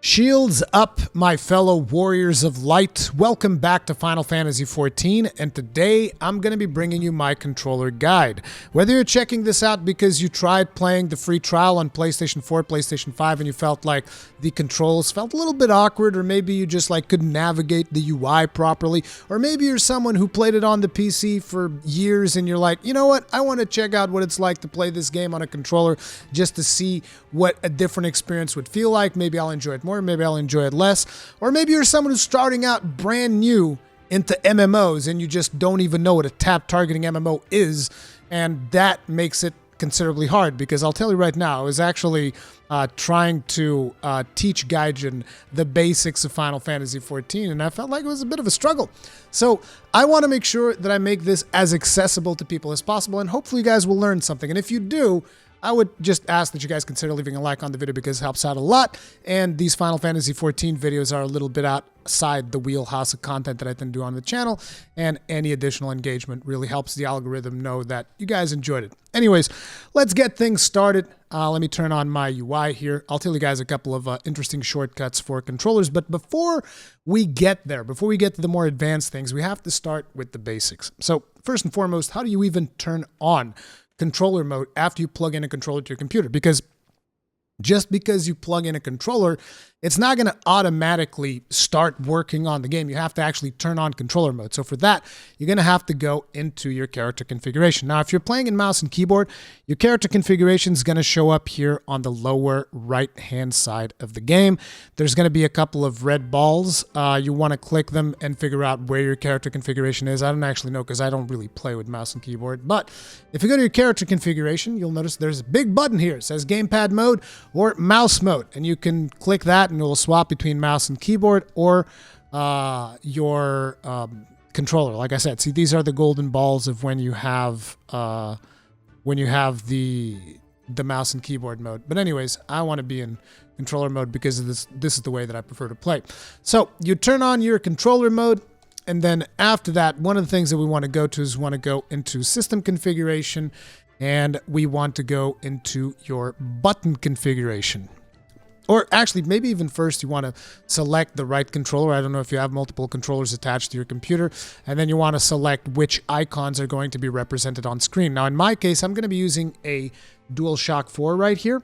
Shields up, my fellow warriors of light. Welcome back to Final Fantasy XIV, and today I'm going to be bringing you my controller guide. Whether you're checking this out because you tried playing the free trial on PlayStation 4, PlayStation 5, and you felt like the controls felt a little bit awkward, or maybe you just couldn't navigate the UI properly, or maybe you're someone who played it on the PC for years and you're like, you know what, I want to check out what it's like to play this game on a controller just to see what a different experience would feel like. Maybe I'll enjoy it more, maybe I'll enjoy it less. Or maybe you're someone who's starting out brand new into MMOs and you just don't even know what a tap targeting MMO is, and that makes it considerably hard, because I'll tell you right now, I was actually trying to teach Gaijin the basics of Final Fantasy XIV, and I felt like it was a bit of a struggle. So I want to make sure that I make this as accessible to people as possible, and hopefully you guys will learn something. And if you do, I would just ask that you guys consider leaving a like on the video, because it helps out a lot. And these Final Fantasy XIV videos are a little bit outside the wheelhouse of content that I tend to do on the channel, and any additional engagement really helps the algorithm know that you guys enjoyed it. Anyways, let's get things started. Let me turn on my UI here. I'll tell you guys a couple of interesting shortcuts for controllers, but before we get there, before we get to the more advanced things, we have to start with the basics. So first and foremost, how do you even turn on controller mode after you plug in a controller to your computer? Because just because you plug in a controller, it's not going to automatically start working on the game. You have to actually turn on controller mode. So for that, you're going to have to go into your character configuration. Now, if you're playing in mouse and keyboard, your character configuration is going to show up here on the lower right-hand side of the game. There's going to be a couple of red balls. You want to click them and figure out where your character configuration is. I don't actually know, because I don't really play with mouse and keyboard. But if you go to your character configuration, you'll notice there's a big button here. It says gamepad mode or mouse mode, and you can click that and it will swap between mouse and keyboard or your controller. Like I said, see, these are the golden balls of when you have the mouse and keyboard mode. But anyways, I want to be in controller mode because of this is the way that I prefer to play. So you turn on your controller mode, and then after that, one of the things that we want to go to is we want to go into system configuration, and we want to go into your button configuration. Or actually, maybe even first you want to select the right controller. I don't know if you have multiple controllers attached to your computer. And then you want to select which icons are going to be represented on screen. Now, in my case, I'm going to be using a DualShock 4 right here.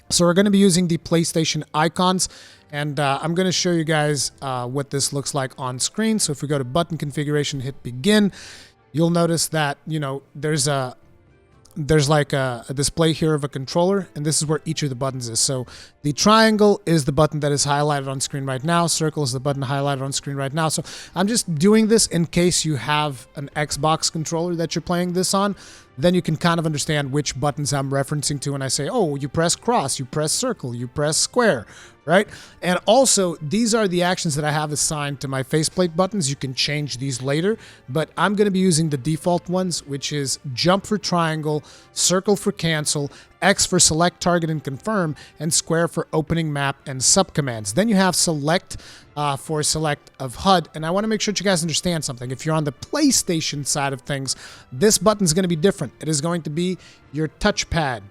So we're going to be using the PlayStation icons. And I'm going to show you guys what this looks like on screen. So if we go to button configuration, hit begin, you'll notice that, you know, there's like a display here of a controller, and this is where each of the buttons is. So the triangle is the button that is highlighted on screen right now. Circle is the button highlighted on screen right now. So I'm just doing this in case you have an Xbox controller that you're playing this on. Then you can kind of understand which buttons I'm referencing to when I say, oh, you press cross, you press circle, you press square, right? And also, these are the actions that I have assigned to my faceplate buttons. You can change these later, but I'm going to be using the default ones, which is jump for triangle, circle for cancel, X for select, target, and confirm, and square for opening map and subcommands. Then you have select for select of HUD, and I want to make sure that you guys understand something. If you're on the PlayStation side of things, this button is going to be different. It is going to be your touchpad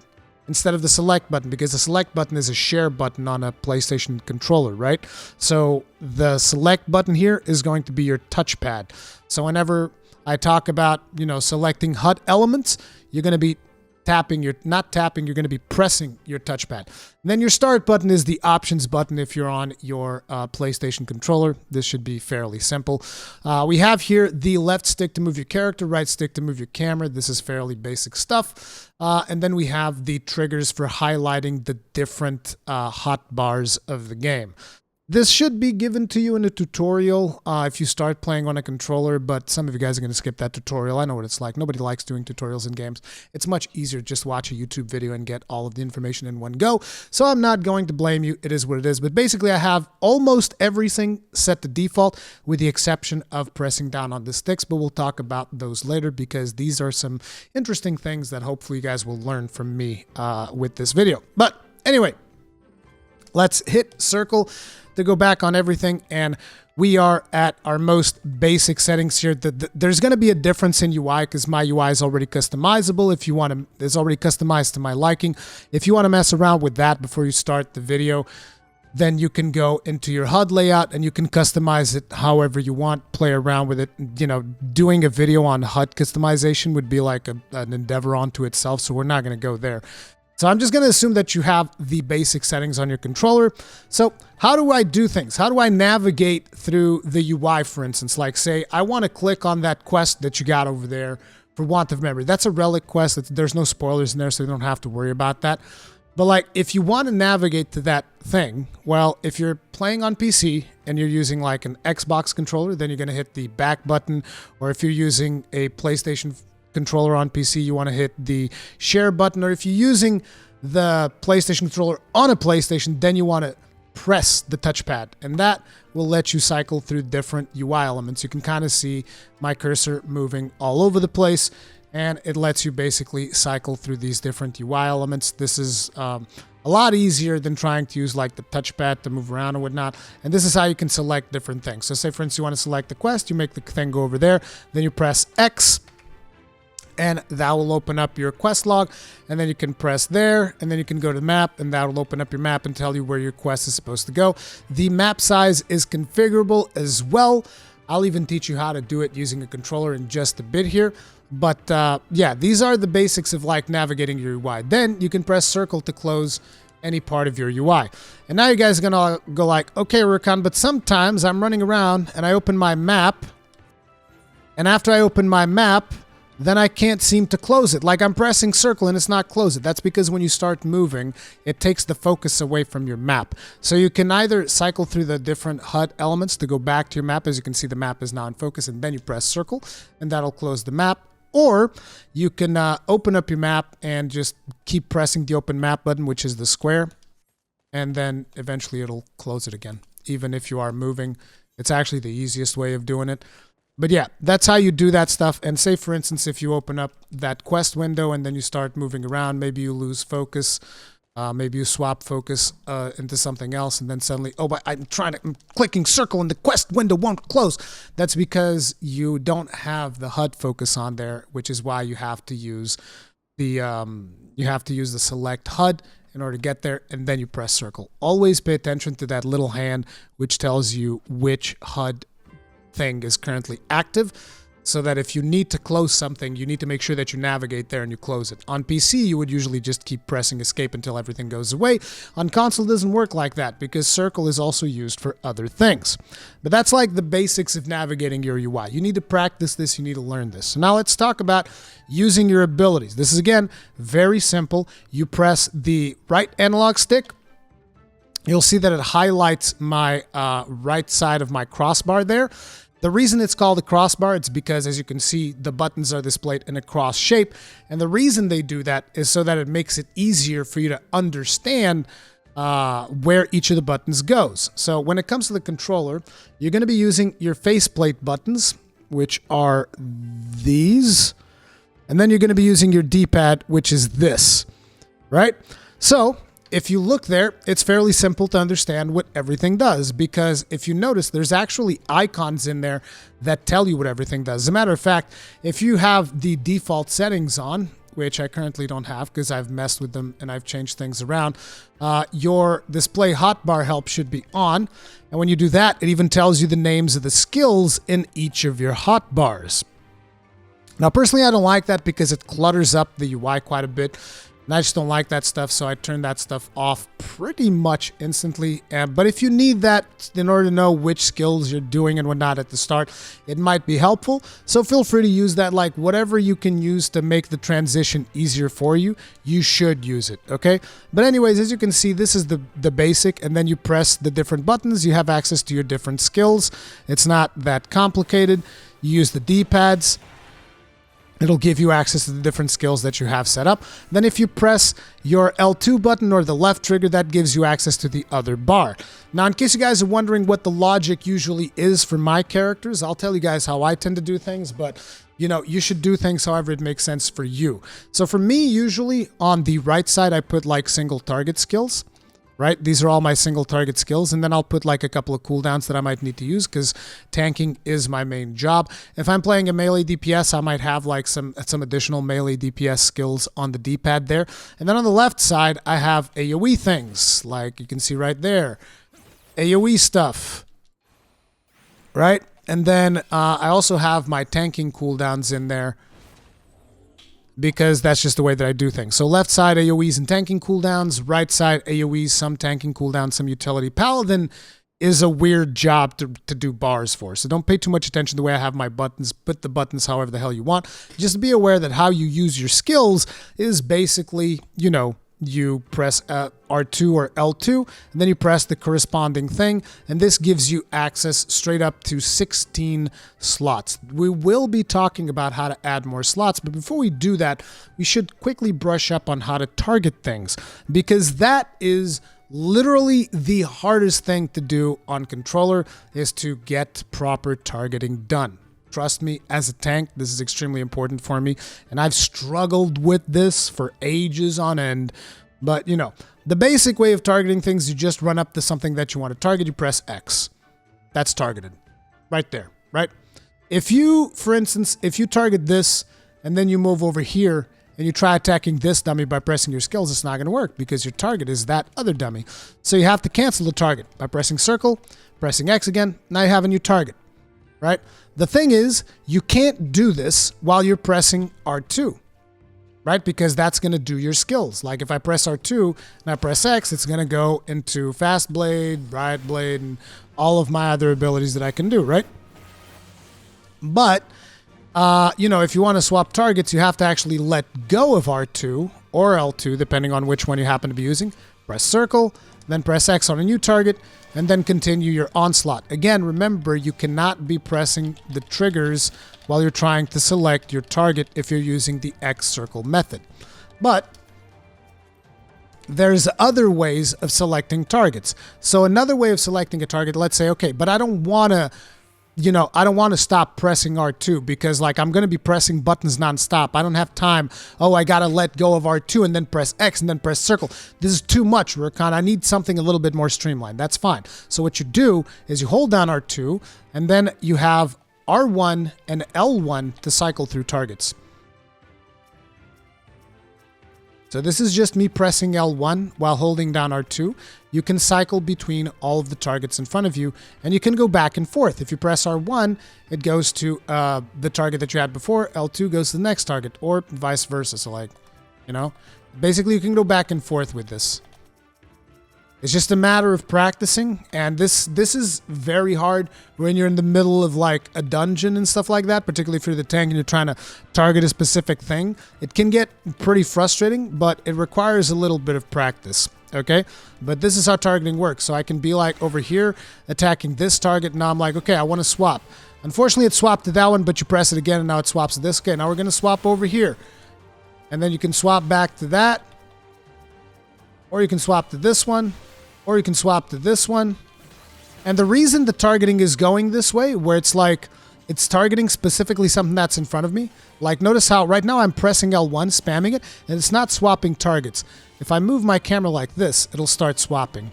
instead of the select button, because the select button is a share button on a PlayStation controller, right? So the select button here is going to be your touchpad. So whenever I talk about, you know, selecting HUD elements, you're going to be tapping, you're not tapping, you're going to be pressing your touchpad. And then your start button is the options button if you're on your PlayStation controller. This should be fairly simple. We have here the left stick to move your character, right stick to move your camera. This is fairly basic stuff. And then we have the triggers for highlighting the different hotbars of the game. This should be given to you in a tutorial if you start playing on a controller, but some of you guys are going to skip that tutorial. I know what it's like. Nobody likes doing tutorials in games. It's much easier to just watch a YouTube video and get all of the information in one go. So I'm not going to blame you. It is what it is. But basically, I have almost everything set to default with the exception of pressing down on the sticks, but we'll talk about those later because these are some interesting things that hopefully you guys will learn from me with this video. But anyway, let's hit circle to go back on everything, and we are at our most basic settings here. There's going to be a difference in UI because my UI is already customizable. If you want to, it's already customized to my liking. If you want to mess around with that before you start the video, then you can go into your HUD layout and you can customize it however you want, play around with it. You know, doing a video on HUD customization would be like an endeavor onto itself, so we're not going to go there. So I'm just going to assume that you have the basic settings on your controller. So how do I do things? How do I navigate through the UI, for instance? Like, say, I want to click on that quest that you got over there for want of memory. That's a relic quest. There's no spoilers in there, so you don't have to worry about that. But like, if you want to navigate to that thing, well, if you're playing on PC and you're using like an Xbox controller, then you're going to hit the back button. Or if you're using a PlayStation controller on PC, you want to hit the share button. Or if you're using the PlayStation controller on a PlayStation, then you want to press the touchpad, and that will let you cycle through different UI elements. You can kind of see my cursor moving all over the place, and it lets you basically cycle through these different UI elements. This is a lot easier than trying to use like the touchpad to move around and whatnot. And this is how you can select different things. So say, for instance, you want to select the quest, you make the thing go over there, then you press X, and that will open up your quest log, and then you can press there, and then you can go to the map, and that will open up your map and tell you where your quest is supposed to go. The map size is configurable as well. I'll even teach you how to do it using a controller in just a bit here. But yeah, these are the basics of like navigating your UI. Then you can press circle to close any part of your UI. And now you guys are gonna go like, okay, Rurikhan, but sometimes I'm running around and I open my map, and after I open my map, then I can't seem to close it. Like, I'm pressing circle and it's not close it. That's because when you start moving, it takes the focus away from your map. So you can either cycle through the different HUD elements to go back to your map. As you can see, the map is now in focus, and then you press circle and that'll close the map. Or you can open up your map and just keep pressing the open map button, which is the square, and then eventually it'll close it again. Even if you are moving, it's actually the easiest way of doing it. But yeah, that's how you do that stuff. And say, for instance, if you open up that quest window and then you start moving around, maybe you lose focus, maybe you swap focus into something else, and then suddenly, oh, but I'm clicking circle and the quest window won't close. That's because you don't have the HUD focus on there, which is why you have to use the select HUD in order to get there, and then you press circle. Always pay attention to that little hand, which tells you which HUD thing is currently active, so that if you need to close something, you need to make sure that you navigate there and you close it. On PC, you would usually just keep pressing escape until everything goes away. On console, it doesn't work like that because circle is also used for other things. But that's like the basics of navigating your UI. You need to practice this, you need to learn this. So now let's talk about using your abilities. This is, again, very simple. You press the right analog stick. You'll see that it highlights my right side of my crossbar there. The reason it's called a crossbar, it's because, as you can see, the buttons are displayed in a cross shape. And the reason they do that is so that it makes it easier for you to understand where each of the buttons goes. So when it comes to the controller, you're going to be using your faceplate buttons, which are these. And then you're going to be using your D-pad, which is this, right? So if you look there, it's fairly simple to understand what everything does, because if you notice, there's actually icons in there that tell you what everything does. As a matter of fact, if you have the default settings on, which I currently don't have because I've messed with them and I've changed things around, your display hotbar help should be on. And when you do that, it even tells you the names of the skills in each of your hotbars. Now, personally, I don't like that because it clutters up the UI quite a bit. And I just don't like that stuff, so I turn that stuff off pretty much instantly. But if you need that in order to know which skills you're doing and whatnot at the start, it might be helpful. So feel free to use that. Like, whatever you can use to make the transition easier for you, you should use it, okay? But anyways, as you can see, this is the basic, and then you press the different buttons. You have access to your different skills. It's not that complicated. You use the D-pads. It'll give you access to the different skills that you have set up. Then if you press your L2 button or the left trigger, that gives you access to the other bar. Now, in case you guys are wondering what the logic usually is for my characters, I'll tell you guys how I tend to do things, but you know, you should do things however it makes sense for you. So for me, usually on the right side, I put like single target skills. Right? These are all my single target skills, and then I'll put like a couple of cooldowns that I might need to use because tanking is my main job. If I'm playing a melee DPS, I might have like some additional melee DPS skills on the D-pad there. And then on the left side, I have AoE things, like you can see right there. AoE stuff, right? And then I also have my tanking cooldowns in there because that's just the way that I do things. So left side AoEs and tanking cooldowns, right side AoEs, some tanking cooldowns, some utility. Paladin is a weird job to do bars for, so don't pay too much attention to the way I have my buttons. Put the buttons however the hell you want. Just be aware that how you use your skills is basically, you know, you press R2 or L2, and then you press the corresponding thing, and this gives you access straight up to 16 slots. We will be talking about how to add more slots, but before we do that, we should quickly brush up on how to target things, because that is literally the hardest thing to do on controller, is to get proper targeting done. Trust me, as a tank, this is extremely important for me, and I've struggled with this for ages on end. But, you know, the basic way of targeting things, you just run up to something that you want to target, you press X. That's targeted. Right there, right? If you, for instance, if you target this, and then you move over here, and you try attacking this dummy by pressing your skills, it's not going to work because your target is that other dummy. So you have to cancel the target by pressing circle, pressing X again. Now you have a new target, right? The thing is, you can't do this while you're pressing R2, right? Because that's going to do your skills. Like if I press R2 and I press X, it's going to go into Fast Blade, Riot Blade, and all of my other abilities that I can do, right? But you know, if you want to swap targets, you have to actually let go of R2 or L2, depending on which one you happen to be using. Press circle, then press X on a new target, and then continue your onslaught. Again, remember, you cannot be pressing the triggers while you're trying to select your target if you're using the X circle method. But there's other ways of selecting targets. So another way of selecting a target, let's say, okay, but I don't want to, you know, I don't want to stop pressing R2 because, like, I'm going to be pressing buttons nonstop. I don't have time. Oh, I got to let go of R2 and then press X and then press circle. This is too much, Rurikhan. I need something a little bit more streamlined. That's fine. So what you do is you hold down R2 and then you have R1 and L1 to cycle through targets. So this is just me pressing L1 while holding down R2. You can cycle between all of the targets in front of you, and you can go back and forth. If you press R1, it goes to the target that you had before. L2 goes to the next target, or vice versa. So, like, you know, basically you can go back and forth with this. It's just a matter of practicing, and this is very hard when you're in the middle of, like, a dungeon and stuff like that, particularly if you're the tank and you're trying to target a specific thing. It can get pretty frustrating, but it requires a little bit of practice, okay? But this is how targeting works. So I can be, like, over here attacking this target, and now I'm like, okay, I want to swap. Unfortunately, it swapped to that one, but you press it again, and now it swaps to this. Okay, now we're going to swap over here. And then you can swap back to that, or you can swap to this one, or you can swap to this one. And the reason the targeting is going this way, where it's like, it's targeting specifically something that's in front of me. Like, notice how right now I'm pressing L1, spamming it, and it's not swapping targets. If I move my camera like this, it'll start swapping.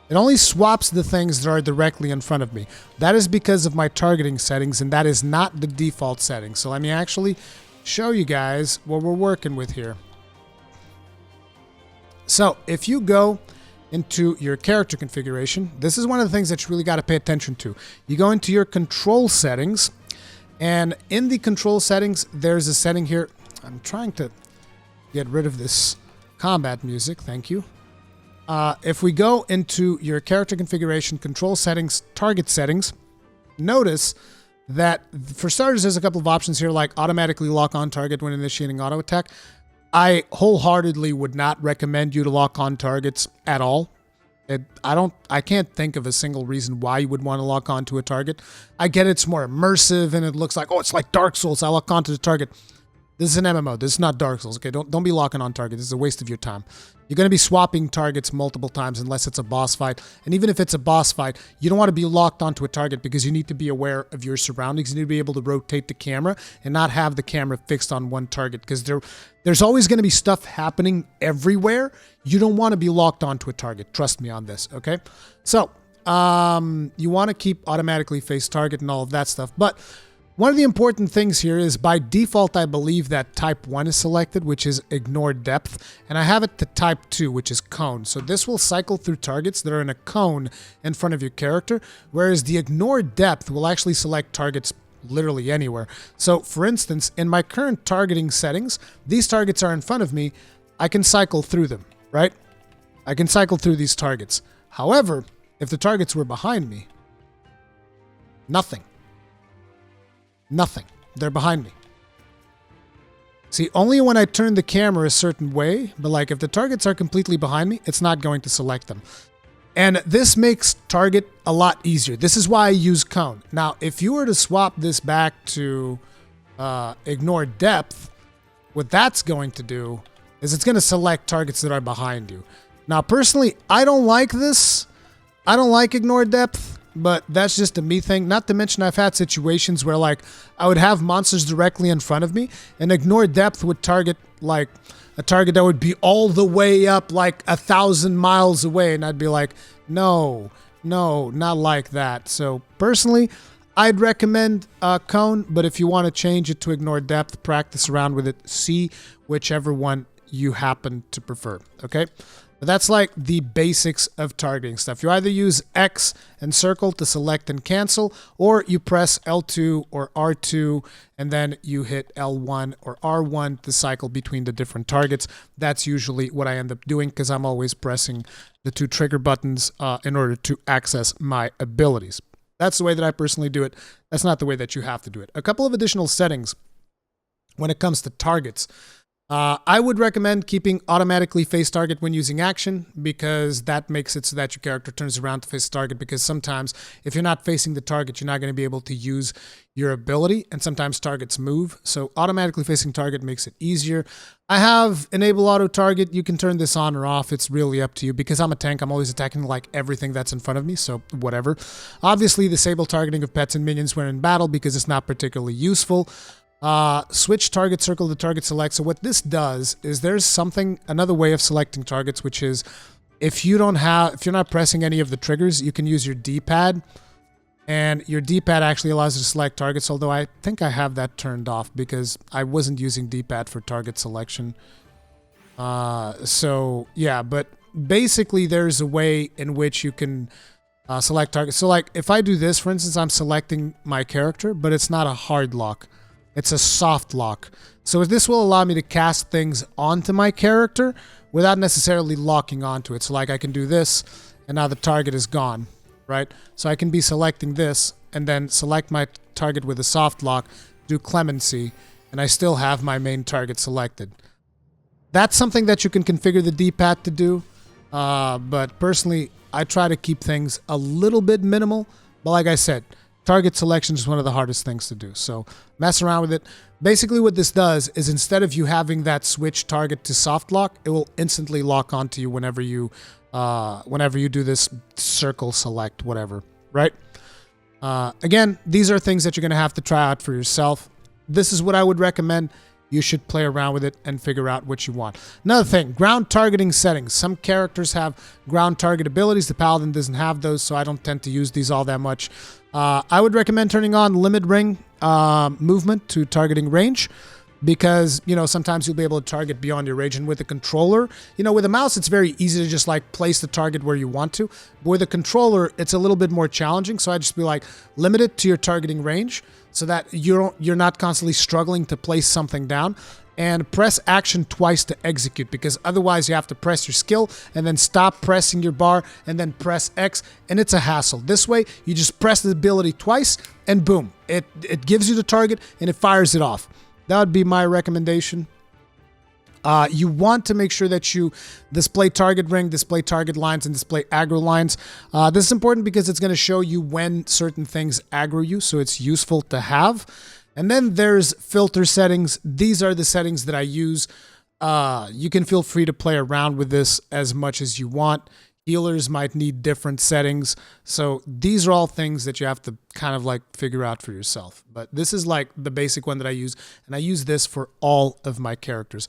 It only swaps the things that are directly in front of me. That is because of my targeting settings, and that is not the default setting. So let me actually show you guys what we're working with here. So if you go into your character configuration, this is one of the things that you really got to pay attention to. You go into your control settings, and in the control settings, there's a setting here. I'm trying to get rid of this combat music. Thank you. If we go into your character configuration, control settings, target settings, notice that for starters, there's a couple of options here, like automatically lock on target when initiating auto attack. I wholeheartedly would not recommend you to lock on targets at all. I can't think of a single reason why you would want to lock on to a target. I get it's more immersive and it looks like, oh, it's like Dark Souls. I lock onto the target. This is an MMO. This is not Dark Souls. Okay, don't be locking on target. This is a waste of your time. You're going to be swapping targets multiple times unless it's a boss fight. And even if it's a boss fight, you don't want to be locked onto a target because you need to be aware of your surroundings. You need to be able to rotate the camera and not have the camera fixed on one target because there's always going to be stuff happening everywhere. You don't want to be locked onto a target. Trust me on this, okay? So, you want to keep automatically face target and all of that stuff. But One of the important things here is by default, I believe that type 1 is selected, which is ignore depth, and I have it to type 2, which is cone. So this will cycle through targets that are in a cone in front of your character, whereas the ignore depth will actually select targets literally anywhere. So for instance, in my current targeting settings, these targets are in front of me. I can cycle through them, right? I can cycle through these targets. However, if the targets were behind me, nothing. Nothing. They're behind me. See, only when I turn the camera a certain way, but like if the targets are completely behind me, it's not going to select them. And this makes target a lot easier. This is why I use cone. Now, if you were to swap this back to ignore depth, what that's going to do is it's going to select targets that are behind you. Now, personally, I don't like this. I don't like ignore depth, but that's just a me thing. Not to mention I've had situations where like I would have monsters directly in front of me and ignore depth would target like a target that would be all the way up like 1,000 miles away. And I'd be like, no, not like that. So personally, I'd recommend cone, but if you want to change it to ignore depth, practice around with it, see whichever one you happen to prefer, okay? But that's like the basics of targeting stuff. You either use X and circle to select and cancel, or you press L2 or R2, and then you hit L1 or R1 to cycle between the different targets. That's usually what I end up doing because I'm always pressing the two trigger buttons in order to access my abilities. That's the way that I personally do it. That's not the way that you have to do it. A couple of additional settings when it comes to targets. I would recommend keeping automatically face target when using action because that makes it so that your character turns around to face target, because sometimes if you're not facing the target, you're not going to be able to use your ability, and sometimes targets move. So automatically facing target makes it easier. I have enable auto target. You can turn this on or off. It's really up to you. Because I'm a tank, I'm always attacking like everything that's in front of me, so whatever. Obviously, disable targeting of pets and minions when in battle because it's not particularly useful. Switch target circle to target select. So what this does is there's another way of selecting targets, which is if you're not pressing any of the triggers, you can use your D-pad, and your D-pad actually allows you to select targets, although I think I have that turned off because I wasn't using D-pad for target selection. So yeah, but basically there's a way in which you can select targets. So like if I do this, for instance, I'm selecting my character, but it's not a hard lock. It's a soft lock. So this will allow me to cast things onto my character without necessarily locking onto it. So like I can do this, and now the target is gone, right? So I can be selecting this, and then select my target with a soft lock, do clemency, and I still have my main target selected. That's something that you can configure the D-pad to do, but personally, I try to keep things a little bit minimal. But like I said, target selection is one of the hardest things to do, so mess around with it. Basically what this does is instead of you having that switch target to soft lock, it will instantly lock onto you whenever you do this circle select, whatever, right? Again, these are things that you're going to have to try out for yourself. This is what I would recommend. You should play around with it and figure out what you want. Another thing, ground targeting settings. Some characters have ground target abilities. The Paladin doesn't have those, so I don't tend to use these all that much. I would recommend turning on limit ring movement to targeting range because, you know, sometimes you'll be able to target beyond your range. And with a controller, you know, with a mouse, it's very easy to just like place the target where you want to. But with a controller, it's a little bit more challenging. So I'd just be like, limit it to your targeting range so that you're not constantly struggling to place something down. And press action twice to execute, because otherwise you have to press your skill and then stop pressing your bar and then press X, and it's a hassle. This way, you just press the ability twice and boom, it gives you the target and it fires it off. That would be my recommendation. You want to make sure that you display target ring, display target lines, and display aggro lines. This is important because it's going to show you when certain things aggro you, so it's useful to have. And then there's filter settings. These are the settings that I use. You can feel free to play around with this as much as you want. Healers might need different settings. So these are all things that you have to kind of like figure out for yourself. But this is like the basic one that I use. And I use this for all of my characters.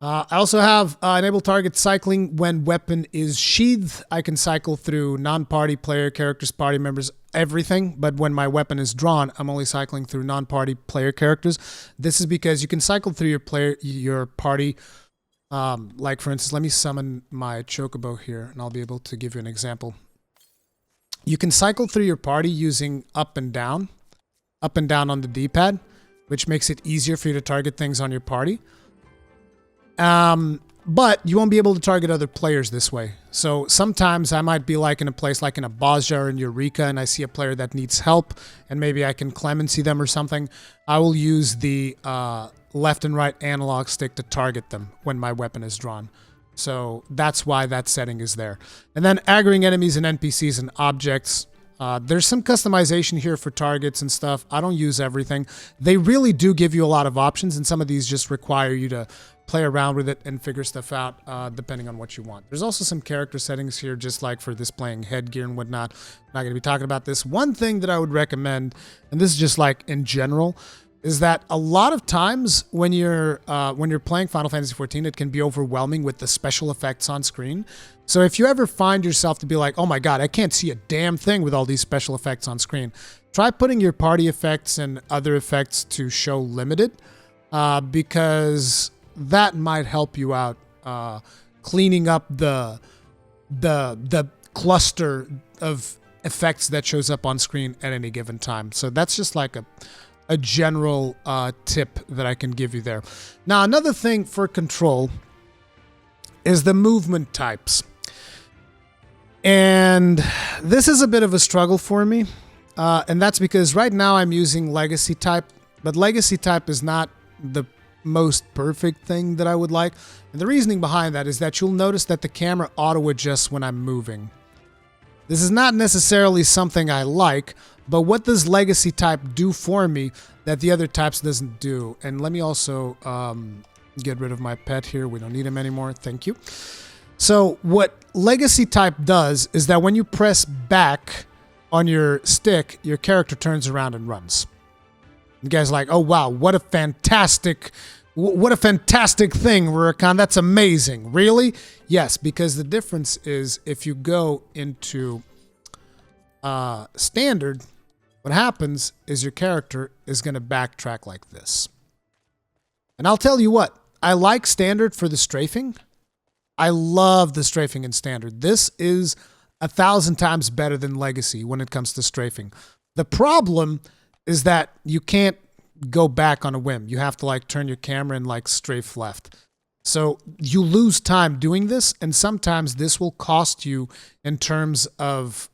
I also have enable target cycling when weapon is sheathed. I can cycle through non-party player characters, party members, everything, but when my weapon is drawn, I'm only cycling through non-party player characters. This is because you can cycle through your party. Like for instance, let me summon my chocobo here, and I'll be able to give you an example. You can cycle through your party using up and down on the D-pad, which makes it easier for you to target things on your party. But you won't be able to target other players this way. So sometimes I might be like in a place like in a Bosja or in Rurikhan, and I see a player that needs help, and maybe I can clemency them or something. I will use the left and right analog stick to target them when my weapon is drawn. So that's why that setting is there. And then aggroing enemies and NPCs and objects. There's some customization here for targets and stuff. I don't use everything. They really do give you a lot of options, and some of these just require you to play around with it and figure stuff out depending on what you want. There's also some character settings here, just like for displaying headgear and whatnot. I'm not going to be talking about this. One thing that I would recommend, and this is just like in general, is that a lot of times when you're playing Final Fantasy XIV, it can be overwhelming with the special effects on screen. So if you ever find yourself to be like, oh my god, I can't see a damn thing with all these special effects on screen, try putting your party effects and other effects to show limited, because that might help you out cleaning up the cluster of effects that shows up on screen at any given time. So that's just like a general tip that I can give you there. Now, another thing for control is the movement types. And this is a bit of a struggle for me. And that's because right now I'm using Legacy type, but Legacy type is not the most perfect thing that I would like. And the reasoning behind that is that you'll notice that the camera auto-adjusts when I'm moving. This is not necessarily something I like, but what does Legacy type do for me that the other types doesn't do? And let me also get rid of my pet here. We don't need him anymore. Thank you. So what Legacy type does is that when you press back on your stick, your character turns around and runs. You guys are like, oh wow, what a fantastic thing, Rurikhan. That's amazing. Really? Yes, because the difference is if you go into standard, what happens is your character is going to backtrack like this. And I'll tell you what, I like standard for the strafing. I love the strafing in standard. This is 1,000 times better than Legacy when it comes to strafing. The problem is that you can't go back on a whim. You have to like turn your camera and like strafe left. So you lose time doing this, and sometimes this will cost you in terms of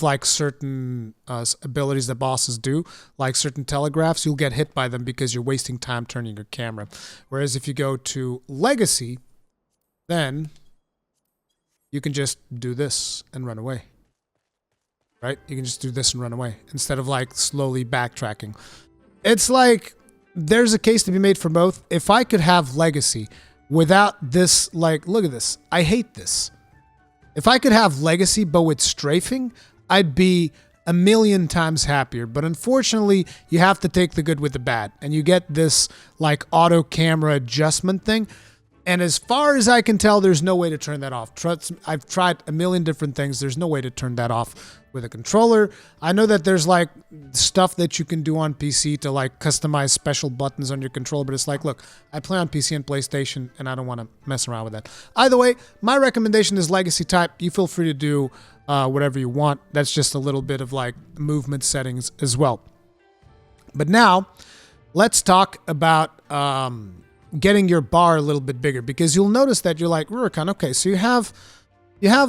like certain abilities that bosses do, like certain telegraphs. You'll get hit by them because you're wasting time turning your camera. Whereas if you go to Legacy, then you can just do this and run away. Right? You can just do this and run away instead of like slowly backtracking. It's like there's a case to be made for both. If I could have Legacy without this, like, look at this. I hate this. If I could have Legacy but with strafing, I'd be a million times happier. But unfortunately, you have to take the good with the bad. And you get this like auto camera adjustment thing. And as far as I can tell, there's no way to turn that off. I've tried a million different things. There's no way to turn that off with a controller. I know that there's like stuff that you can do on PC to like customize special buttons on your controller, but it's like, look, I play on PC and PlayStation, and I don't want to mess around with that. Either way, my recommendation is Legacy type. You feel free to do whatever you want. That's just a little bit of like movement settings as well. But now, let's talk about getting your bar a little bit bigger, because you'll notice that you're like, Rurikhan, okay, so you have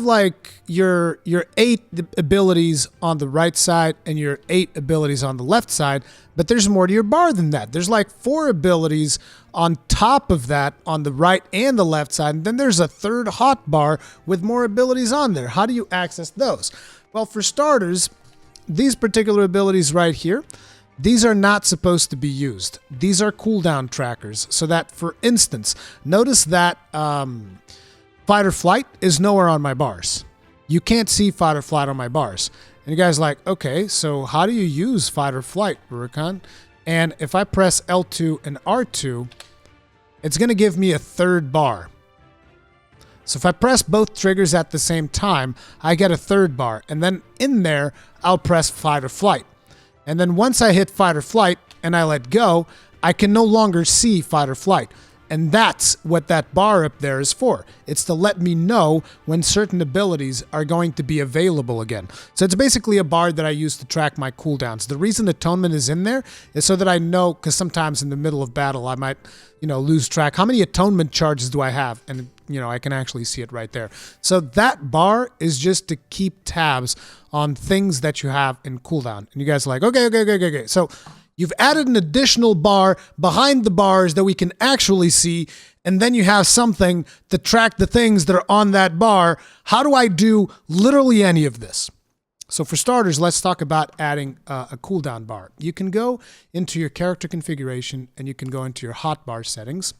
like your 8 abilities on the right side and your 8 abilities on the left side, but there's more to your bar than that. There's like 4 abilities on top of that on the right and the left side, and then there's a third hotbar with more abilities on there. How do you access those? Well, for starters, these particular abilities right here, these are not supposed to be used. These are cooldown trackers. So that, for instance, notice that fight or flight is nowhere on my bars. You can't see fight or flight on my bars. And you guys are like, okay, so how do you use fight or flight, Rurikhan? And if I press L2 and R2, it's going to give me a third bar. So if I press both triggers at the same time, I get a third bar. And then in there, I'll press fight or flight. And then once I hit fight or flight and I let go, I can no longer see fight or flight. And that's what that bar up there is for. It's to let me know when certain abilities are going to be available again. So it's basically a bar that I use to track my cooldowns. The reason atonement is in there is so that I know, because sometimes in the middle of battle I might, lose track. How many atonement charges do I have? And, I can actually see it right there. So that bar is just to keep tabs on things that you have in cooldown. And you guys are like, okay. So you've added an additional bar behind the bars that we can actually see, and then you have something to track the things that are on that bar. How do I do literally any of this? So for starters, let's talk about adding a cooldown bar. You can go into your character configuration and you can go into your hotbar settings.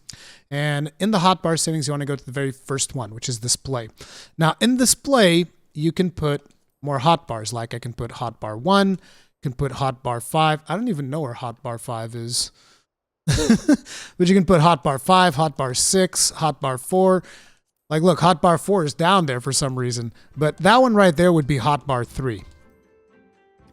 And in the hotbar settings, you want to go to the very first one, which is display. Now in display, you can put more hotbars. Like I can put hotbar 1, can put hotbar 5. I don't even know where hotbar 5 is. But you can put hotbar 5, hotbar 6, hotbar 4. Like, look, hotbar 4 is down there for some reason. But that one right there would be hotbar 3.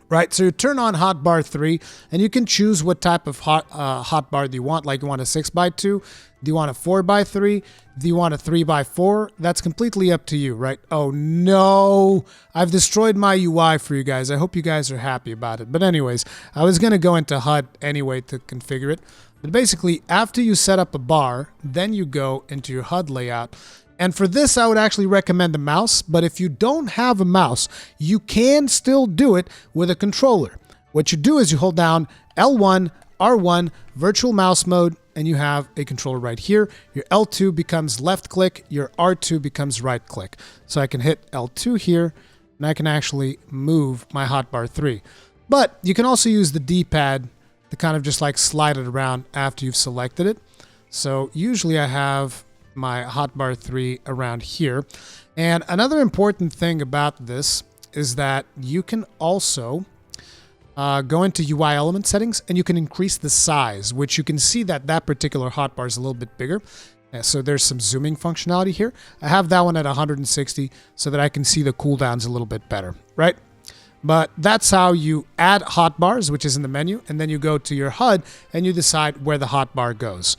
Right? So you turn on hotbar 3, and you can choose what type of hotbar do you want. Like, you want a 6x2? Do you want a 4x3? Do you want a 3x4? That's completely up to you, right? Oh, no. I've destroyed my UI for you guys. I hope you guys are happy about it. But anyways, I was going to go into HUD anyway to configure it. But basically, after you set up a bar, then you go into your HUD layout. And for this, I would actually recommend a mouse. But if you don't have a mouse, you can still do it with a controller. What you do is you hold down L1, R1, virtual mouse mode, and you have a controller right here. Your L2 becomes left click, your R2 becomes right click. So I can hit L2 here, and I can actually move my hotbar 3. But you can also use the D-pad to kind of just like slide it around after you've selected it. So usually I have my hotbar 3 around here. And another important thing about this is that you can also go into UI element settings and you can increase the size, which you can see that that particular hotbar is a little bit bigger. So there's some zooming functionality here. I have that one at 160 so that I can see the cooldowns a little bit better, right? But that's how you add hotbars, which is in the menu, and then you go to your HUD and you decide where the hotbar goes.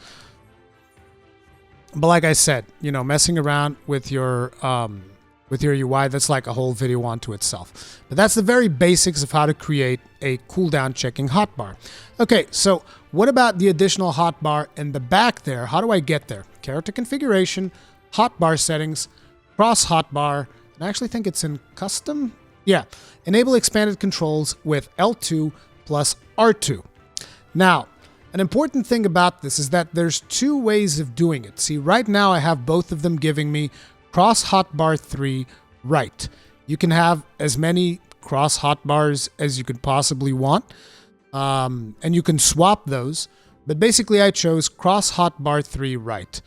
But like I said, messing around with your UI, that's like a whole video onto itself. But that's the very basics of how to create a cooldown checking hotbar. Okay, so what about the additional hotbar in the back there? How do I get there? Character configuration, hotbar settings, cross hotbar, and I actually think it's in custom. Yeah, enable expanded controls with L2 plus R2. Now, an important thing about this is that there's two ways of doing it. See, right now I have both of them giving me cross hotbar 3 right. You can have as many cross hotbars as you could possibly want, and you can swap those. But basically I chose cross hotbar 3 right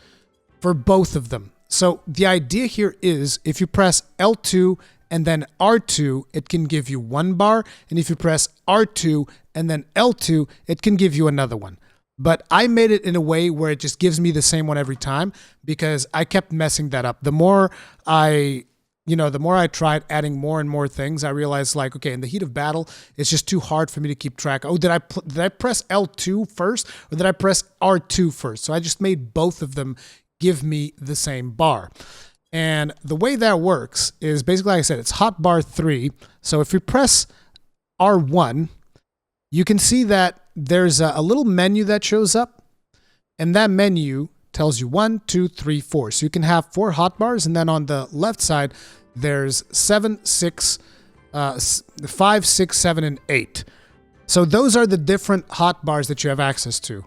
for both of them. So the idea here is if you press L2 and then R2, it can give you one bar. And if you press R2 and then L2, it can give you another one. But I made it in a way where it just gives me the same one every time because I kept messing that up. The more I tried adding more and more things, I realized like, okay, in the heat of battle, it's just too hard for me to keep track. Oh, did I press L2 first or did I press R2 first? So I just made both of them give me the same bar. And the way that works is basically, like I said, it's hotbar 3. So if you press R1, you can see that there's a little menu that shows up. And that menu tells you 1, 2, 3, 4. So you can have 4 hotbars. And then on the left side, there's 7, 6, 5, 6, 7, and 8. So those are the different hotbars that you have access to.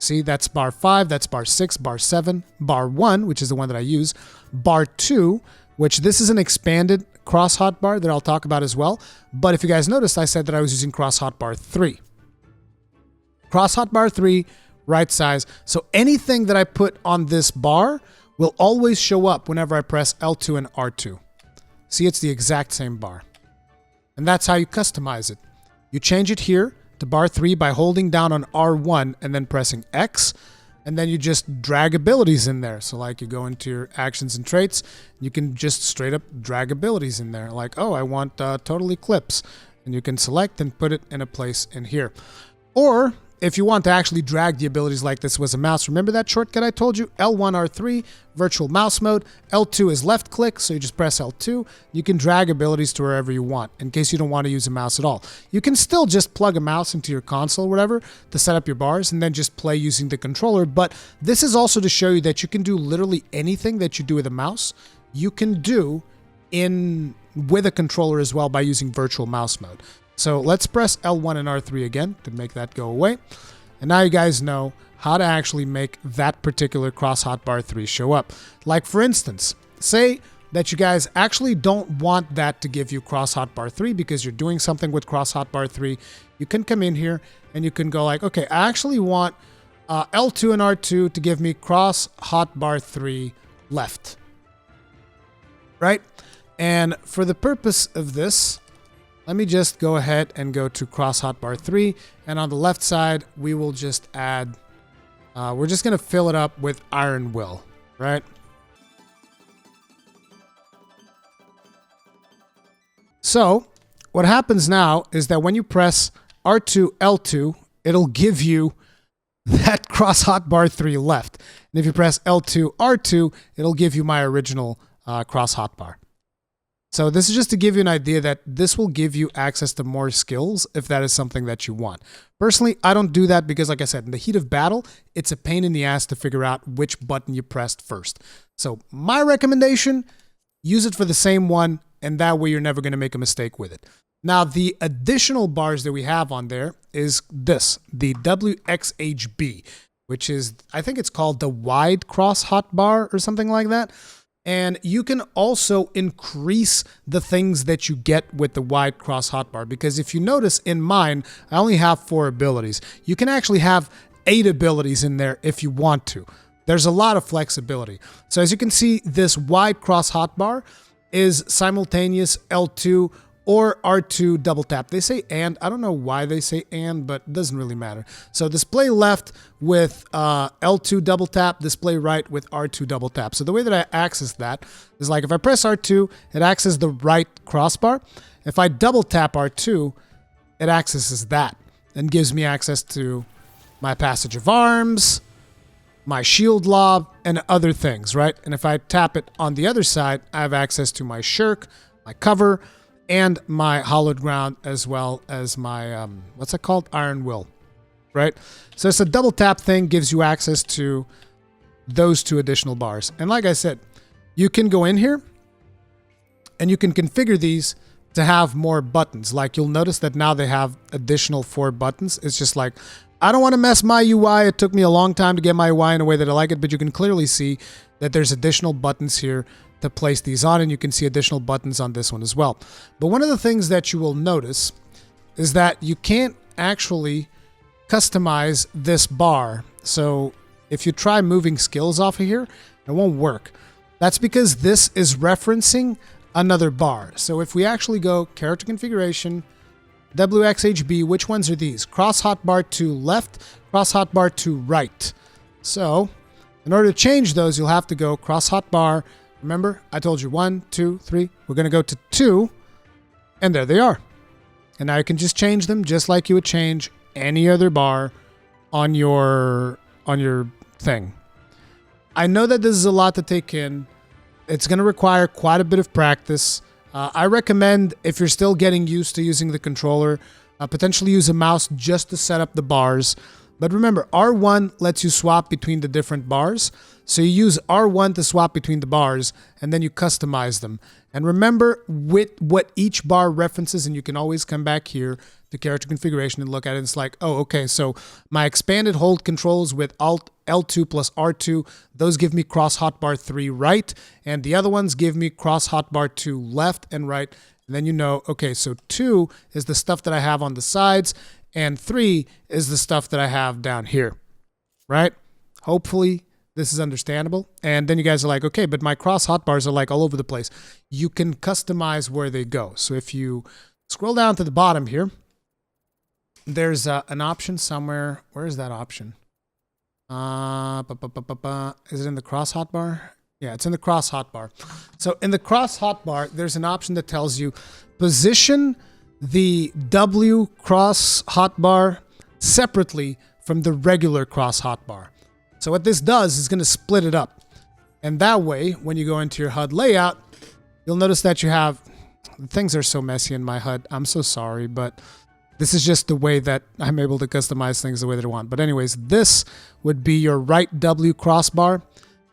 See, that's bar 5, that's bar 6, bar 7, bar 1, which is the one that I use, bar 2, which this is an expanded cross hotbar that I'll talk about as well. But if you guys noticed, I said that I was using cross hotbar 3. Cross hotbar 3, right size. So anything that I put on this bar will always show up whenever I press L2 and R2. See, it's the exact same bar. And that's how you customize it. You change it here to bar 3 by holding down on R1 and then pressing X. and then you just drag abilities in there. So like you go into your actions and traits, you can just straight up drag abilities in there. Like, oh, I want Total Eclipse, and you can select and put it in a place in here. Or if you want to actually drag the abilities like this was a mouse, remember that shortcut I told you? L1, R3, virtual mouse mode. L2 is left click, so you just press L2. You can drag abilities to wherever you want in case you don't want to use a mouse at all. You can still just plug a mouse into your console or whatever to set up your bars and then just play using the controller. But this is also to show you that you can do literally anything that you do with a mouse, you can do with a controller as well by using virtual mouse mode. So let's press L1 and R3 again to make that go away. And now you guys know how to actually make that particular cross hotbar 3 show up. Like for instance, say that you guys actually don't want that to give you cross hotbar 3 because you're doing something with cross hotbar 3. You can come in here and you can go like, okay, I actually want L2 and R2 to give me cross hotbar 3 left. Right? And for the purpose of this, let me just go ahead and go to cross hotbar 3, and on the left side we will just add we're just going to fill it up with Iron Will, right? So what happens now is that when you press R2 L2, it'll give you that cross hotbar 3 left, and if you press L2 R2, it'll give you my original cross hotbar. So this is just to give you an idea that this will give you access to more skills if that is something that you want. Personally, I don't do that because, like I said, in the heat of battle, it's a pain in the ass to figure out which button you pressed first. So my recommendation, use it for the same one, and that way you're never going to make a mistake with it. Now, the additional bars that we have on there is this, the WXHB, which is, I think it's called the wide cross hotbar or something like that. And you can also increase the things that you get with the wide cross hotbar, because if you notice in mine, I only have 4 abilities. You can actually have 8 abilities in there if you want to. There's a lot of flexibility. So as you can see, this wide cross hotbar is simultaneous L2 or R2 double tap. They say and. I don't know why they say and, but it doesn't really matter. So display left with L2 double tap, display right with R2 double tap. So the way that I access that is like if I press R2, it accesses the right crossbar. If I double tap R2, it accesses that and gives me access to my passage of arms, my shield lob, and other things, right? And if I tap it on the other side, I have access to my shirk, my cover, and my hollowed ground, as well as my, what's that called? Iron Will, right? So it's a double tap thing, gives you access to those 2 additional bars. And like I said, you can go in here and you can configure these to have more buttons. Like you'll notice that now they have additional 4 buttons. It's just like, I don't want to mess my UI. It took me a long time to get my UI in a way that I like it, but you can clearly see that there's additional buttons here to place these on, and you can see additional buttons on this one as well. But one of the things that you will notice is that you can't actually customize this bar. So if you try moving skills off of here, it won't work. That's because this is referencing another bar. So if we actually go character configuration, WXHB, which ones are these? Cross hotbar to left, cross hotbar to right. So in order to change those, you'll have to go cross hotbar. Remember, I told you 1, 2, 3. We're going to go to 2, and there they are. And now you can just change them just like you would change any other bar on your thing. I know that this is a lot to take in. It's going to require quite a bit of practice. I recommend, if you're still getting used to using the controller, potentially use a mouse just to set up the bars. But remember, R1 lets you swap between the different bars. So you use R1 to swap between the bars, and then you customize them. And remember with what each bar references, and you can always come back here to character configuration and look at it. It's like, oh, okay, so my expanded hold controls with Alt L2 plus R2, those give me cross hotbar 3 right, and the other ones give me cross hotbar 2 left and right. And then you know, okay, so 2 is the stuff that I have on the sides, and 3 is the stuff that I have down here, right? Hopefully this is understandable. And then you guys are like, okay, but my cross hotbars are like all over the place. You can customize where they go. So if you scroll down to the bottom here, there's an option somewhere. Where is that option? Is it in the cross hotbar? Yeah, it's in the cross hotbar. So in the cross hotbar, there's an option that tells you position the W cross hotbar separately from the regular cross hotbar. So what this does is going to split it up. And that way, when you go into your HUD layout, you'll notice that you have... Things are so messy in my HUD. I'm so sorry, but this is just the way that I'm able to customize things the way that I want. But anyways, this would be your right W crossbar,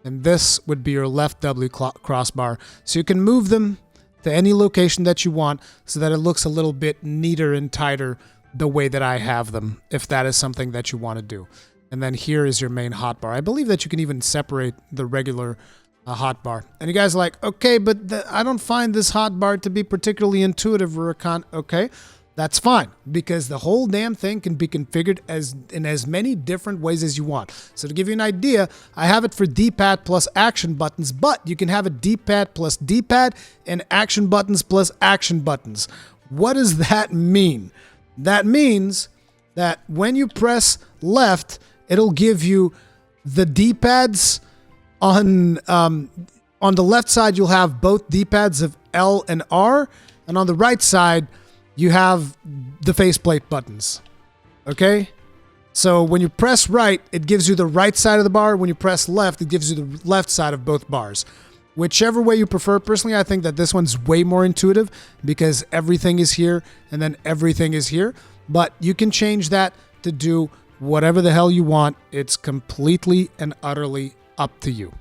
and this would be your left W crossbar. So you can move them to any location that you want so that it looks a little bit neater and tighter the way that I have them, if that is something that you want to do. And then here is your main hotbar. I believe that you can even separate the regular hotbar. And you guys are like, okay, but I don't find this hotbar to be particularly intuitive, Rurikhan. Okay, that's fine, because the whole damn thing can be configured in as many different ways as you want. So to give you an idea, I have it for D-pad plus action buttons, but you can have a D-pad plus D-pad and action buttons plus action buttons. What does that mean? That means that when you press left, it'll give you the D-pads on the left side. You'll have both D-pads of L and R, and on the right side, you have the faceplate buttons. Okay? So when you press right, it gives you the right side of the bar. When you press left, it gives you the left side of both bars. Whichever way you prefer. Personally, I think that this one's way more intuitive because everything is here and then everything is here. But you can change that to do whatever the hell you want. It's completely and utterly up to you.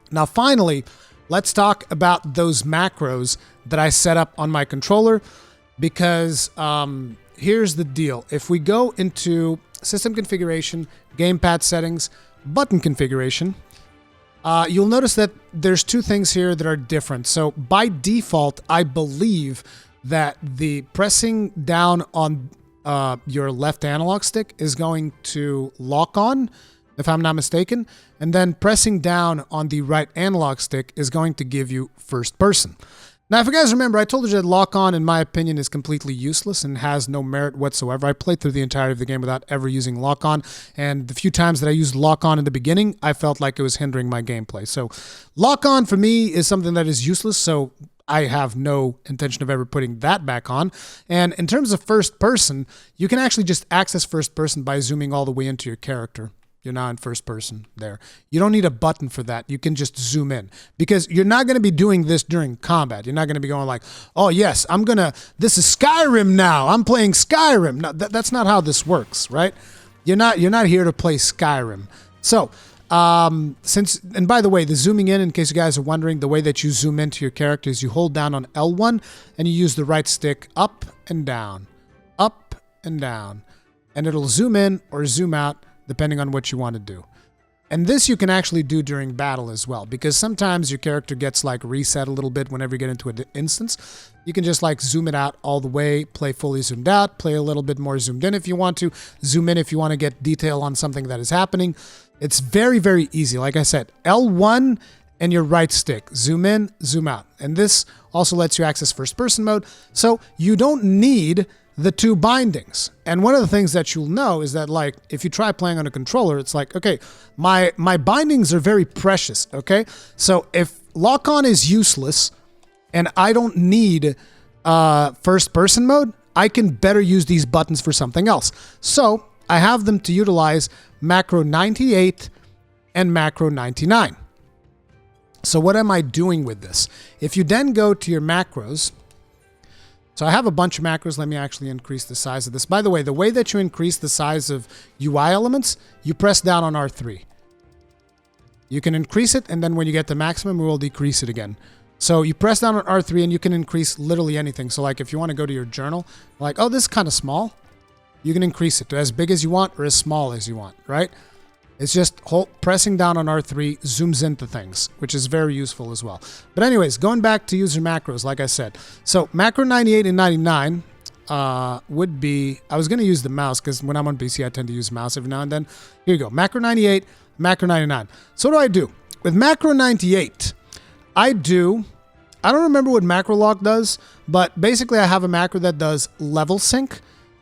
Now, finally, let's talk about those macros that I set up on my controller, because here's the deal. If we go into system configuration, gamepad settings, button configuration, you'll notice that there's two things here that are different. So by default, I believe that the pressing down on your left analog stick is going to lock on, if I'm not mistaken, and then pressing down on the right analog stick is going to give you first person. Now, if you guys remember, I told you that lock on, in my opinion, is completely useless and has no merit whatsoever. I played through the entirety of the game without ever using lock on, and the few times that I used lock on in the beginning, I felt like it was hindering my gameplay. So lock on for me is something that is useless, so I have no intention of ever putting that back on. And in terms of first person, you can actually just access first person by zooming all the way into your character. You're now in first person there. You don't need a button for that. You can just zoom in, because you're not going to be doing this during combat. You're not going to be going like, oh yes, this is Skyrim now. I'm playing Skyrim. No, that's not how this works, right? You're not here to play Skyrim. So, and by the way, the zooming in case you guys are wondering, the way that you zoom into your character is you hold down on L1 and you use the right stick up and down, and it'll zoom in or zoom out depending on what you want to do. And this you can actually do during battle as well, because sometimes your character gets like reset a little bit whenever you get into an instance. You can just like zoom it out all the way, play fully zoomed out, play a little bit more zoomed in if you want to, zoom in if you want to get detail on something that is happening. It's very, very easy. Like I said, L1 and your right stick, zoom in, zoom out. And this also lets you access first person mode. So you don't need the two bindings. And one of the things that you'll know is that, like, if you try playing on a controller, it's like, okay, my bindings are very precious, okay? So if lock on is useless and I don't need first person mode, I can better use these buttons for something else. So I have them to utilize macro 98 and macro 99. So what am I doing with this? If you then go to your macros, so I have a bunch of macros. Let me actually increase the size of this. By the way that you increase the size of UI elements, you press down on R3. You can increase it, and then when you get to maximum, we will decrease it again. So you press down on R3 and you can increase literally anything. So like if you want to go to your journal, like, oh, this is kind of small, you can increase it to as big as you want or as small as you want, right? It's just pressing down on R3 zooms into things, which is very useful as well. But anyways, going back to user macros, like I said. So macro 98 and 99 would be, I was going to use the mouse because when I'm on PC, I tend to use mouse every now and then. Here you go, macro 98, macro 99. So what do? With macro 98, I don't remember what macro lock does, but basically I have a macro that does level sync.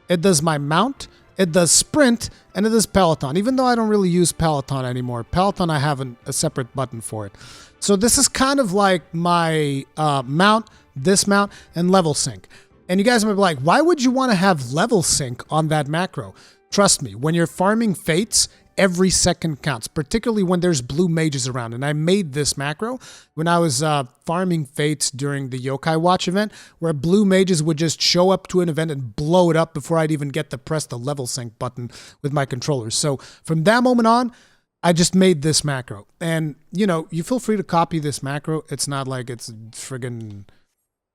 It does my mount, it does sprint, and it does Peloton. Even though I don't really use Peloton anymore. Peloton, I have a separate button for it. So this is kind of like my mount, dismount, and level sync. And you guys might be like, why would you want to have level sync on that macro? Trust me, when you're farming fates, every second counts, particularly when there's blue mages around. And I made this macro when I was farming fates during the Yokai Watch event, where blue mages would just show up to an event and blow it up before I'd even get to press the level sync button with my controllers. So from that moment on, I just made this macro. And, you know, you feel free to copy this macro. It's not like it's friggin'...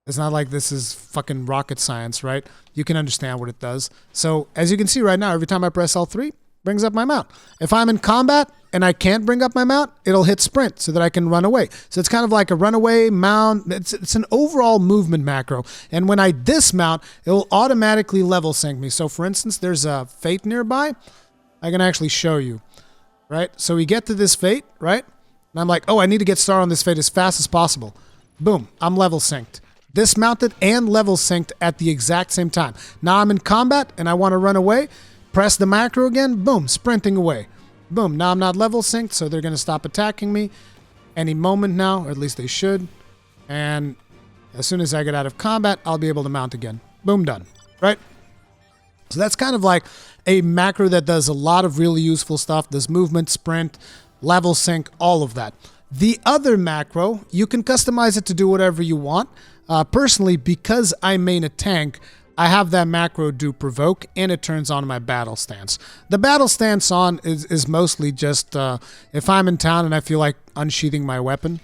It's not like this is fucking rocket science, right? You can understand what it does. So as you can see right now, every time I press L3, brings up my mount. If I'm in combat and I can't bring up my mount, it'll hit sprint so that I can run away. So it's kind of like a runaway mount. It's an overall movement macro. And when I dismount, it will automatically level sync me. So for instance, there's a fate nearby. I can actually show you, right? So we get to this fate, right? And I'm like, oh, I need to get started on this fate as fast as possible. Boom, I'm level synced. Dismounted and level synced at the exact same time. Now I'm in combat and I want to run away. Press the macro again. Boom, sprinting away. Boom, now I'm not level synced, so they're going to stop attacking me any moment now, or at least they should. And as soon as I get out of combat, I'll be able to mount again. Boom, done. Right? So that's kind of like a macro that does a lot of really useful stuff. Does movement, sprint, level sync, all of that. The other macro, you can customize it to do whatever you want. Personally, because I main a tank, I have that macro do provoke, and it turns on my battle stance. The battle stance on is mostly just if I'm in town and I feel like unsheathing my weapon,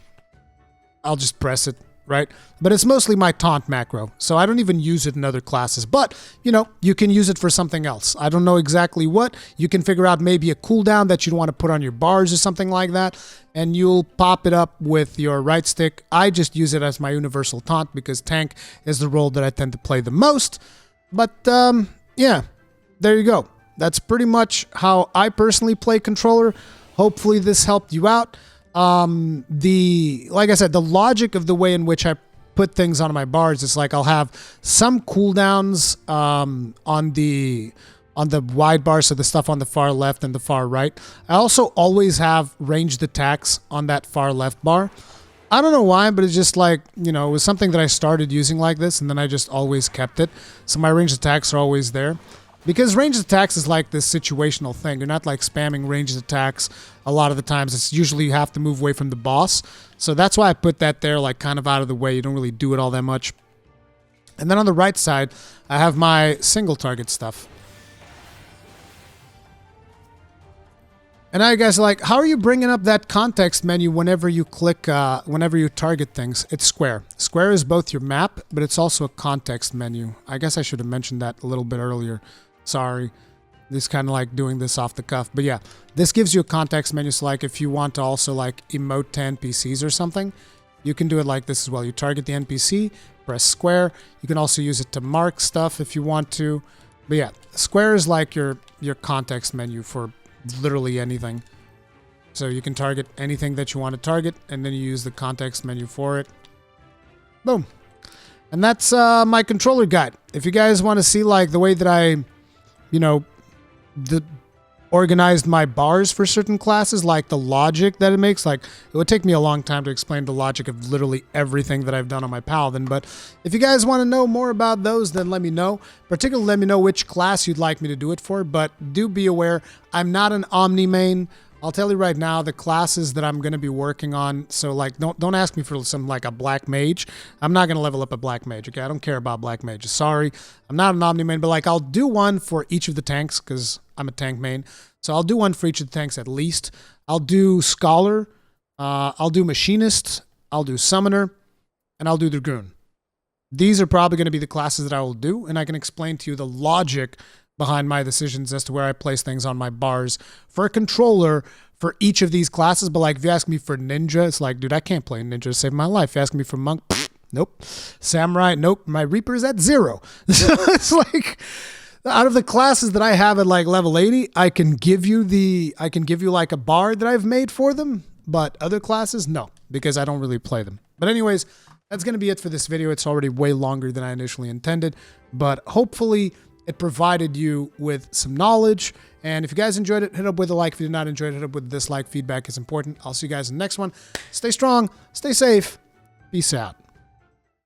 I'll just press it, right? But it's mostly my taunt macro, so I don't even use it in other classes. But, you know, you can use it for something else. I don't know exactly what. You can figure out maybe a cooldown that you'd want to put on your bars or something like that, and you'll pop it up with your right stick. I just use it as my universal taunt because tank is the role that I tend to play the most. But, yeah, there you go. That's pretty much how I personally play controller. Hopefully this helped you out. Like I said, the logic of the way in which I put things on my bars is like I'll have some cooldowns on the wide bar, so the stuff on the far left and the far right. I also always have ranged attacks on that far left bar. I don't know why, but it's just like, you know, it was something that I started using like this, and then I just always kept it. So my ranged attacks are always there. Because ranged attacks is like this situational thing. You're not like spamming ranged attacks a lot of the times. It's usually you have to move away from the boss. So that's why I put that there, like kind of out of the way. You don't really do it all that much. And then on the right side, I have my single target stuff. And now you guys are like, how are you bringing up that context menu whenever you click, whenever you target things? It's square. Square is both your map, but it's also a context menu. I guess I should have mentioned that a little bit earlier. Sorry. This kind of like doing this off the cuff. But yeah, this gives you a context menu. So like if you want to also like emote to NPCs or something, you can do it like this as well. You target the NPC, press square. You can also use it to mark stuff if you want to. But yeah, square is like your context menu for literally anything. So you can target anything that you want to target, and then you use the context menu for it. Boom. And that's my controller guide. If you guys want to see like the way that I, you know, organized my bars for certain classes, like the logic that it makes, like it would take me a long time to explain the logic of literally everything that I've done on my Paladin. But if you guys want to know more about those, then let me know. Particularly let me know which class you'd like me to do it for. But do be aware, I'm not an Omni main. I'll tell you right now, the classes that I'm going to be working on, so like don't ask me for some like a black mage. I'm not going to level up a black mage, okay? I don't care about black mages. Sorry. I'm not an Omni main, but like I'll do one for each of the tanks because I'm a tank main. So I'll do one for each of the tanks at least. I'll do Scholar, I'll do Machinist, I'll do Summoner, and I'll do Dragoon. These are probably going to be the classes that I will do, and I can explain to you the logic behind my decisions as to where I place things on my bars for a controller for each of these classes. But like if you ask me for Ninja, it's like, dude, I can't play Ninja to save my life. If you ask me for Monk, nope. Samurai, nope. My Reaper is at 0. So it's like, out of the classes that I have at like level 80, I can give you like a bar that I've made for them, but other classes, no, because I don't really play them. But anyways, that's going to be it for this video. It's already way longer than I initially intended, but hopefully it provided you with some knowledge. And if you guys enjoyed it, hit up with a like. If you did not enjoy it, hit up with a dislike. Feedback is important. I'll see you guys in the next one. Stay strong, stay safe, peace out.